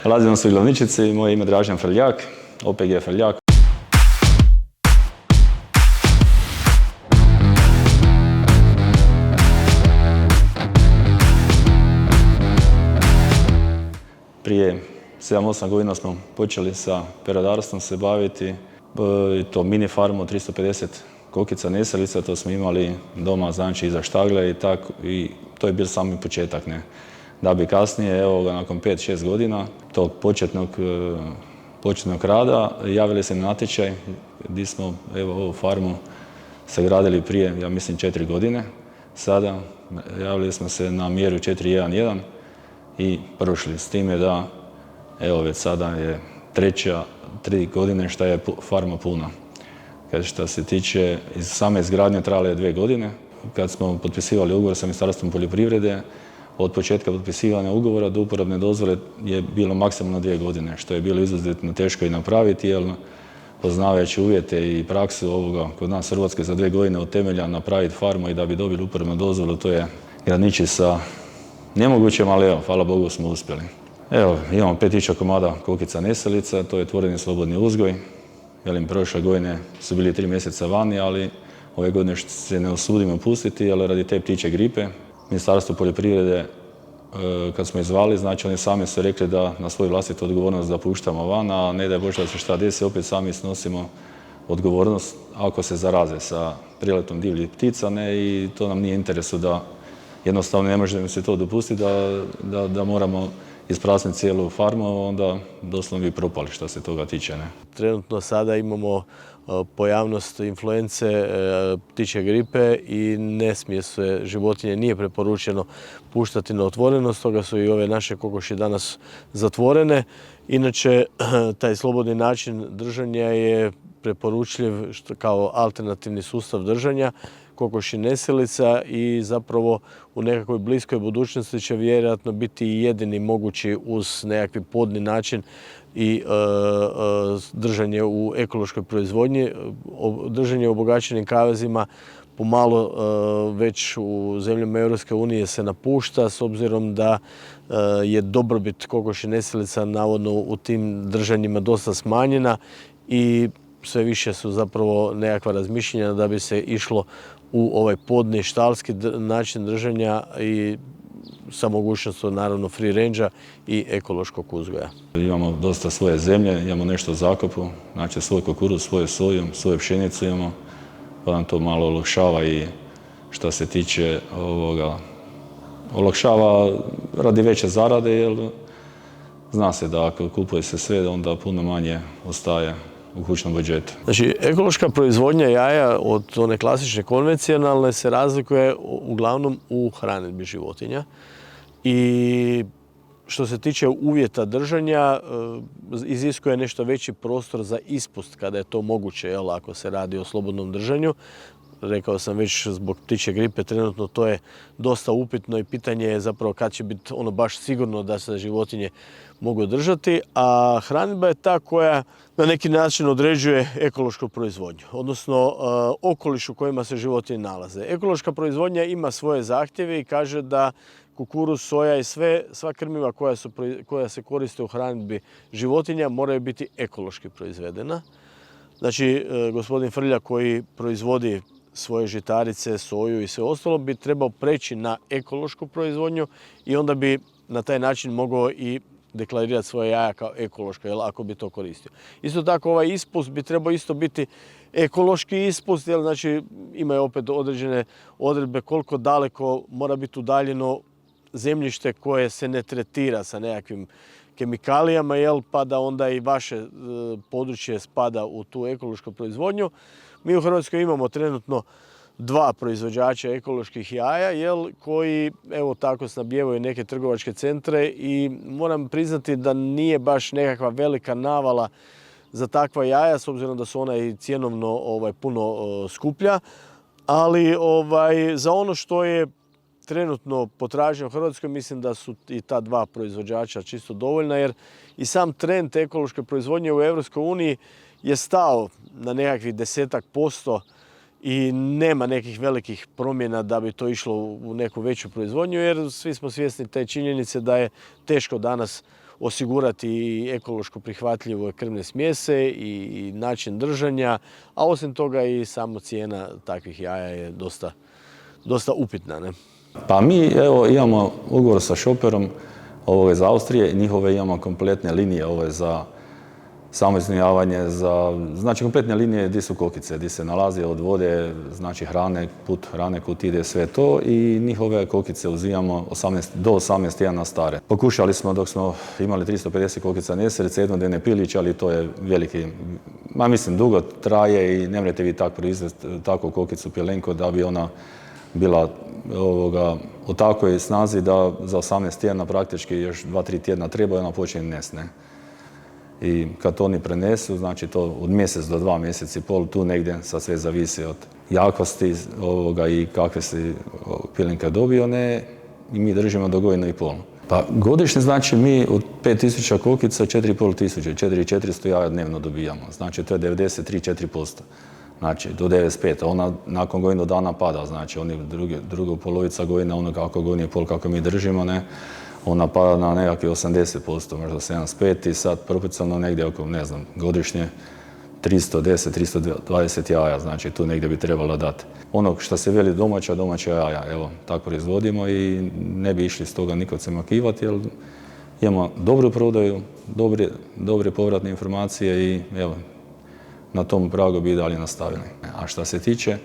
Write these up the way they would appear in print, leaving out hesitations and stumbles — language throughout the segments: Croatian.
Nalazimo se u Glavničici, moje ime je Dražen Frljak, OPG Frljak. Prije 7-8 godina smo počeli sa peradarstvom se baviti, i to mini farmu 350 kokica neselica, to smo imali doma, znači iza štagle i to je bio sami početak. Da bi kasnije, evo ga, nakon 5-6 godina tog početnog rada, javili se na natječaj gdje smo ovu farmu sagradili prije, ja mislim, 4 godine. Sada javili smo se na mjeru 4.1.1 i prošli, s time da evo već sada je 3 godine što je farma puna. Što se tiče same izgradnje, trajala je 2 godine. Kad smo potpisivali ugovor sa Ministarstvom poljoprivrede, od početka potpisivanja ugovora do uporabne dozvole je bilo maksimalno 2 godine, što je bilo izuzetno teško i napraviti, jer poznavajući uvjete i praksu ovoga kod nas Hrvatske za 2 godine od temelja napraviti farmu i da bi dobili uporabnu dozvolu, to je graniči sa nemogućem, ali evo, hvala Bogu smo uspjeli. Evo, imamo 5000 komada kokica neselica, to je otvoreni slobodni uzgoj. Prošle godine su bili 3 mjeseca vani, ali ove godine se ne usudimo pustiti, jer radi te ptičje gripe. Ministarstvo poljoprivrede, kad smo izvali, znači oni sami su rekli da na svoju vlastitu odgovornost da puštamo van, a ne da Bože da se šta desi, opet sami snosimo odgovornost ako se zaraze sa priletom divljih ptica, i to nam nije interesu da jednostavno ne možemo se to dopustiti da moramo isprazniti cijelu farmu, onda doslovno bi propali što se toga tiče. Trenutno sada imamo pojavnost influence ptičje gripe i ne smije se životinje, nije preporučeno puštati na otvoreno, stoga su i ove naše kokoši danas zatvorene. Inače, taj slobodni način držanja je preporučljiv kao alternativni sustav držanja kokoši neselica i zapravo u nekakvoj bliskoj budućnosti će vjerojatno biti jedini mogući uz nekakvi podni način i držanje u ekološkoj proizvodnji. Držanje u obogaćenim kavezima pomalo već u zemljama Europske unije se napušta, s obzirom da je dobrobit kokoši neselica navodno u tim držanjima dosta smanjena i sve više su zapravo nekakva razmišljanja da bi se išlo u ovaj podni štalski način držanja i sa mogućnošću naravno free range-a i ekološkog uzgoja. Imamo dosta svoje zemlje, imamo nešto u zakupu, znači svoj kukuruz, svoju soju, svoju pšenicu imamo, pa nam to malo olakšava i što se tiče olakšava radi veće zarade, jer zna se da ako kupuje se sve, onda puno manje ostaje u kućnom budžetu. Znači, ekološka proizvodnja jaja od one klasične konvencionalne se razlikuje uglavnom u hranidbi životinja. I što se tiče uvjeta držanja, iziskuje nešto veći prostor za ispust kada je to moguće, ako se radi o slobodnom držanju. Rekao sam već, zbog ptičje gripe trenutno to je dosta upitno i pitanje je zapravo kad će biti ono baš sigurno da se životinje mogu držati, a hranidba je ta koja na neki način određuje ekološku proizvodnju, odnosno okoliš u kojima se životinje nalaze. Ekološka proizvodnja ima svoje zahtjeve i kaže da kukuruz, soja i sva krmiva koja se koriste u hranidbi životinja moraju biti ekološki proizvedena. Znači, gospodin Frljak koji proizvodi svoje žitarice, soju i sve ostalo bi trebao preći na ekološku proizvodnju i onda bi na taj način mogao i deklarirati svoje jaja kao ekološko, ako bi to koristio. Isto tako ovaj ispust bi trebao isto biti ekološki ispust, znači imaju opet određene odredbe koliko daleko mora biti udaljeno zemljište koje se ne tretira sa nekakvim kemikalijama, pa da onda i vaše područje spada u tu ekološku proizvodnju. Mi u Hrvatskoj imamo trenutno 2 proizvođača ekoloških jaja, koji evo tako snabdijevaju neke trgovačke centre i moram priznati da nije baš nekakva velika navala za takva jaja, s obzirom da su ona i cjenovno puno skuplja, ali za ono što je trenutno potražnja u Hrvatskoj, mislim da su i ta 2 proizvođača čisto dovoljna, jer i sam trend ekološke proizvodnje u Europskoj uniji je stao na nekakvih 10% i nema nekih velikih promjena da bi to išlo u neku veću proizvodnju, jer svi smo svjesni te činjenice da je teško danas osigurati i ekološko prihvatljive krmne smjese i način držanja, a osim toga i samo cijena takvih jaja je dosta upitna, ne? Pa mi evo imamo ugovor sa Šoperom iz Austrije, njihove imamo kompletne linije za samo iznojavanje, znači kompletne linije gdje su kokice, gdje se nalazi od vode, znači hrane, put hrane kud ide sve to i njihove kokice uzimamo do 18 tjedana stare. Pokušali smo dok smo imali 350 kokica nesreće, jednodnevne piliće, ali to je veliki, mislim dugo traje i ne možete vi tako proizvesti takvu kokicu pjelenko da bi ona bila u takvoj snazi da za 18 tjedana praktički još 2-3 tjedna treba i ona počne nest, ne? I kad to oni prenesu, znači to od mjesec do 2 mjeseca i pol, tu negdje sad sve zavisi od jakosti i kakve si pilenke dobio, ne, i mi držimo do godinu i pol. Pa godišnje, znači mi od 5000 kokica 4500, 4400 jaja dnevno dobijamo, znači to je 93-4%. Znači, do 95. Ona nakon godinu dana pada, znači druga polovica godina, ono kako godinu i pol kako mi držimo, ne, ona pada na nekakvih 80%, možda 75 i sad proporcionalno negdje oko, ne znam, godišnje 310-320 jaja, znači tu negdje bi trebalo dati. Ono što se veli domaća jaja, evo, tako proizvodimo i ne bi išli s toga nikad se makivati, jer imamo dobru prodaju, dobre povratne informacije i evo, na tom pragu bi i dalje nastavili. A što se tiče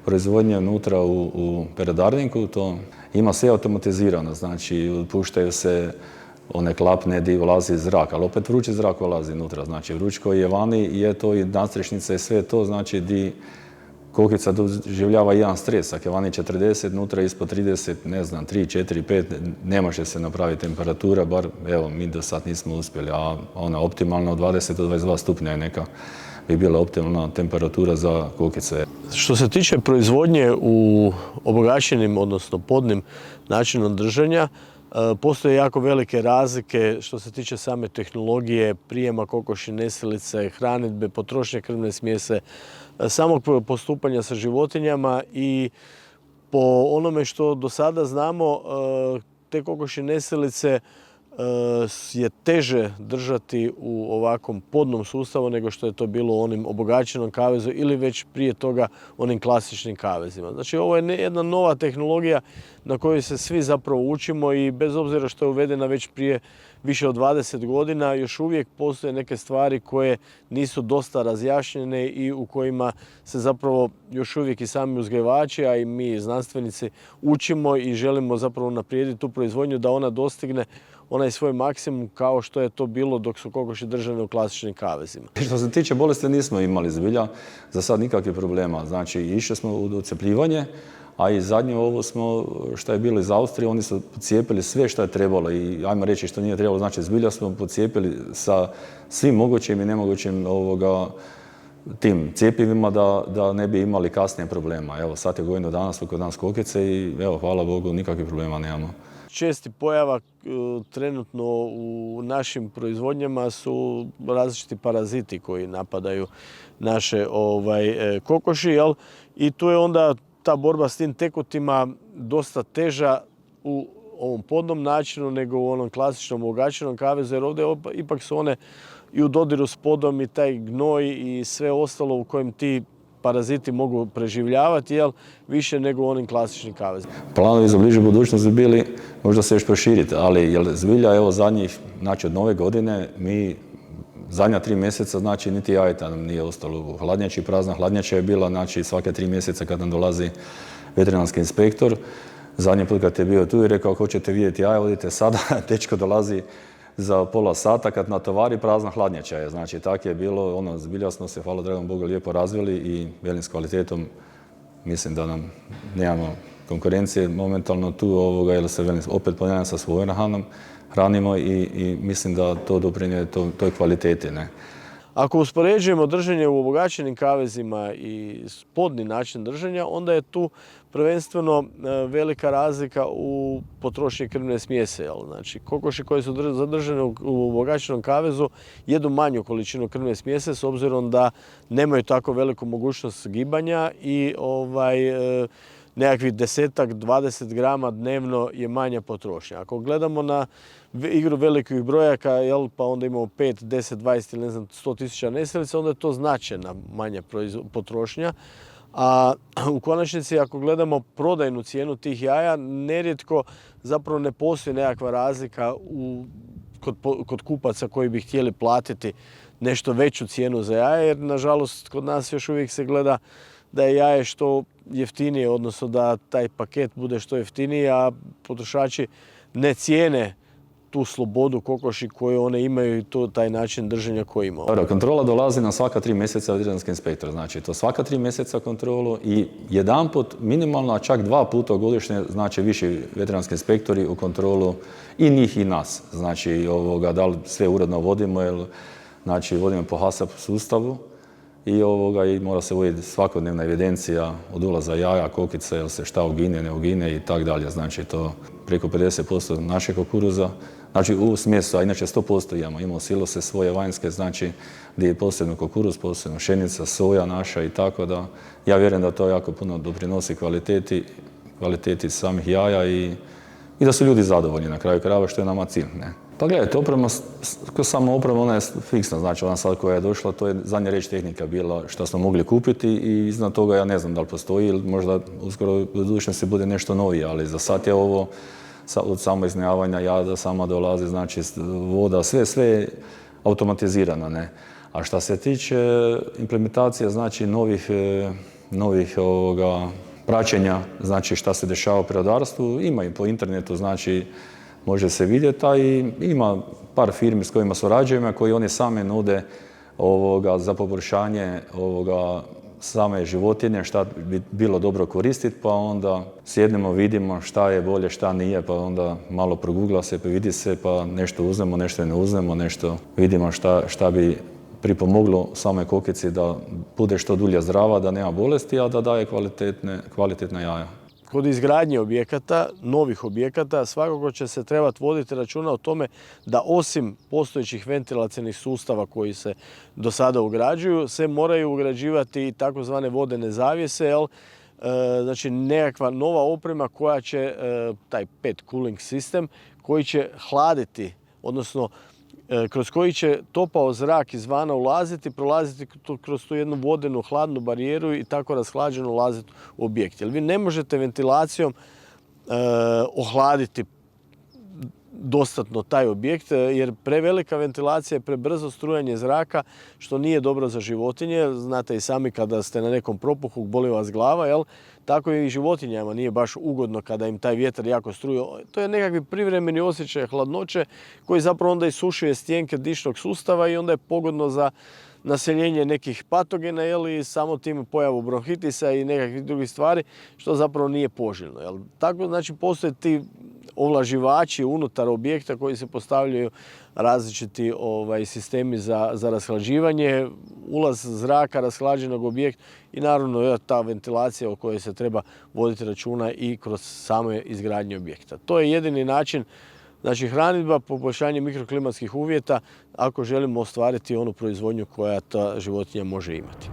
proizvodnje unutra u peradarniku, to ima sve automatizirano, znači puštaju se one klapne gdje ulazi zrak, ali opet vrući zrak ulazi unutra, znači vruć koji je vani je to i nadstrešnica i sve to, znači gdje kokica doživljava jedan stres, ako je vani 40, unutra ispod 30, ne znam, 3, 4, 5, ne može se napraviti temperatura, bar evo mi do sad nismo uspjeli, a ona optimalno od 20 do 22 stupnja je neka bi bila optimalna temperatura za kokice. Što se tiče proizvodnje u obogaćenim, odnosno podnim načinom držanja, postoje jako velike razlike što se tiče same tehnologije, prijema kokoši, nesilice, hranidbe, potrošnje krmne smjese, samog postupanja sa životinjama i po onome što do sada znamo, te kokoši nesilice je teže držati u ovakvom podnom sustavu nego što je to bilo u onim obogaćenom kavezu ili već prije toga onim klasičnim kavezima. Znači ovo je jedna nova tehnologija na kojoj se svi zapravo učimo i bez obzira što je uvedena već prije više od 20 godina, još uvijek postoje neke stvari koje nisu dosta razjašnjene i u kojima se zapravo još uvijek i sami uzgajivači, a i mi znanstvenici učimo i želimo zapravo naprijediti tu proizvodnju da ona dostigne onaj svoj maksimum kao što je to bilo dok su kokoši držane u klasičnim kavezima. Što se tiče bolesti nismo imali zbilja, za sad nikakvih problema. Znači išli smo u docjepljivanje, a i zadnje ovo smo, što je bilo iz Austrije, oni su pocijepili sve što je trebalo i ajmo reći što nije trebalo, znači zbilja smo pocijepili sa svim mogućim i nemogućim tim cjepivima da ne bi imali kasnije problema. Evo sad je godinu dana su kod nas kokice i evo hvala Bogu nikakvih problema nemamo. Česti pojava trenutno u našim proizvodnjama su različiti paraziti koji napadaju naše kokoši, jel? I tu je onda ta borba s tim tekutima dosta teža u ovom podnom načinu nego u onom klasičnom obogaćenom kavezu, jer ovdje ipak su one i u dodiru s podom i taj gnoj i sve ostalo u kojem ti paraziti mogu preživljavati, jel, više nego u onim klasičnim kavezima. Planovi za bližu budućnost bi bili možda se još proširiti, ali jel zbilja evo zadnjih, znači od nove godine mi zadnja 3 mjeseca, znači niti jajeta nam nije ostalo u hladnjači, prazna hladnjača je bila, znači svake 3 mjeseca kad nam dolazi veterinarski inspektor. Zadnji put kad je bio tu i rekao hoćete vidjeti jaja, odite sada, dečko dolazi za pola sata kad natovari prazna hladnjača je. Znači tako je bilo, zbilja smo se, hvala dragom Bogu, lijepo razvili i velim s kvalitetom mislim da nam nemamo konkurencije momentalno tu, jer se velim opet ponavljam sa svojom hranom hranimo i mislim da to doprinjuje toj kvaliteti, ne. Ako uspoređujemo držanje u obogaćenim kavezima i podni način držanja, onda je tu prvenstveno velika razlika u potrošnji krmne smjese. Znači, kokoši koji su zadržane u obogaćenom kavezu jedu manju količinu krmne smjese s obzirom da nemaju tako veliku mogućnost gibanja i nekakvih 10-ak, 20 grama dnevno je manja potrošnja. Ako gledamo na igru velikih brojaka, jel, pa onda imamo 5, 10, 20 ili ne znam 100.000 nesilica, onda je to značajna manja potrošnja. A u konačnici ako gledamo prodajnu cijenu tih jaja, nerijetko zapravo ne postoji nekakva razlika kod kupaca koji bi htjeli platiti nešto veću cijenu za jaje, jer nažalost kod nas još uvijek se gleda da je jaje što jeftinije, odnosno da taj paket bude što jeftiniji, a potrošači ne cijene tu slobodu kokoši koju one imaju i taj način držanja koji imamo. Dobro, kontrola dolazi na svaka 3 mjeseca od veterinarskog inspektora. Znači, to svaka 3 mjeseca kontrolu i jedanput minimalno, a čak 2 puta godišnje, znači viši veterinarski inspektori u kontrolu i njih i nas. Znači, da li sve uredno vodimo, jer znači, vodimo po HACCP sustavu i mora se voditi svakodnevna evidencija od ulaza jaja, kokice, jel se šta ugine, ne ugine i tak dalje. Znači, to preko 50% našeg kukuruza. Znači u smjesu, a inače 100% imamo silose svoje vanjske, znači gdje je posebno kukuruz, posebno pšenica, soja naša i tako da ja vjerujem da to jako puno doprinosi kvaliteti samih jaja i da su ljudi zadovoljni na kraju krajeva, što je nama cilj. Ne? Pa gledajte, oprema, samo oprema, ona je fiksna, znači ona sad koja je došla, to je zadnja riječ tehnika bila što smo mogli kupiti i iznad toga ja ne znam da li postoji ili možda uskoro u budućnosti bude nešto novije, ali za sad je ovo od samo iznajavanja jada sama dolazi, znači voda, sve je automatizirano, ne. A što se tiče implementacije, znači novih praćenja, znači šta se dešava u peradarstvu, ima i po internetu, znači može se vidjeti, a i ima par firmi s kojima surađujemo, koji oni same nude za poboljšanje same životinje, šta bi bilo dobro koristiti, pa onda sjednemo, vidimo šta je bolje, šta nije, pa onda malo progugla se, pa vidi se, pa nešto uzmemo, nešto ne uzmemo, nešto vidimo šta bi pripomoglo samoj kokici da bude što dulje zdrava, da nema bolesti, a da daje kvalitetna jaja. Kod izgradnje objekata, novih objekata, svakako će se trebati voditi računa o tome da osim postojećih ventilacijnih sustava koji se do sada ugrađuju, se moraju ugrađivati i takozvane vodene zavjese, znači nekakva nova oprema koja će, taj PET cooling sistem, koji će hladiti, odnosno kroz koji će topao zrak izvana ulaziti, prolaziti kroz tu jednu vodenu hladnu barijeru i tako rashlađeno ulaziti u objekt. Jer vi ne možete ventilacijom ohladiti dostatno taj objekt, jer prevelika ventilacija je prebrzo strujanje zraka, što nije dobro za životinje. Znate i sami kada ste na nekom propuhu, boli vas glava, jel? Tako i životinjama nije baš ugodno kada im taj vjetar jako struje. To je nekakvi privremeni osjećaj hladnoće koji zapravo onda isušuje stjenke dišnog sustava i onda je pogodno za naseljenje nekih patogena, i samo tim pojavu bronhitisa i nekakvih drugih stvari, što zapravo nije poželjno. Jel? Tako, znači, postoje ti ovlaživači unutar objekta koji se postavljaju različiti sistemi za rashlađivanje, ulaz zraka rashlađenog objekta i naravno ta ventilacija o kojoj se treba voditi računa i kroz same izgradnje objekta. To je jedini način, znači hranidba, poboljšanje mikroklimatskih uvjeta ako želimo ostvariti onu proizvodnju koja ta životinja može imati.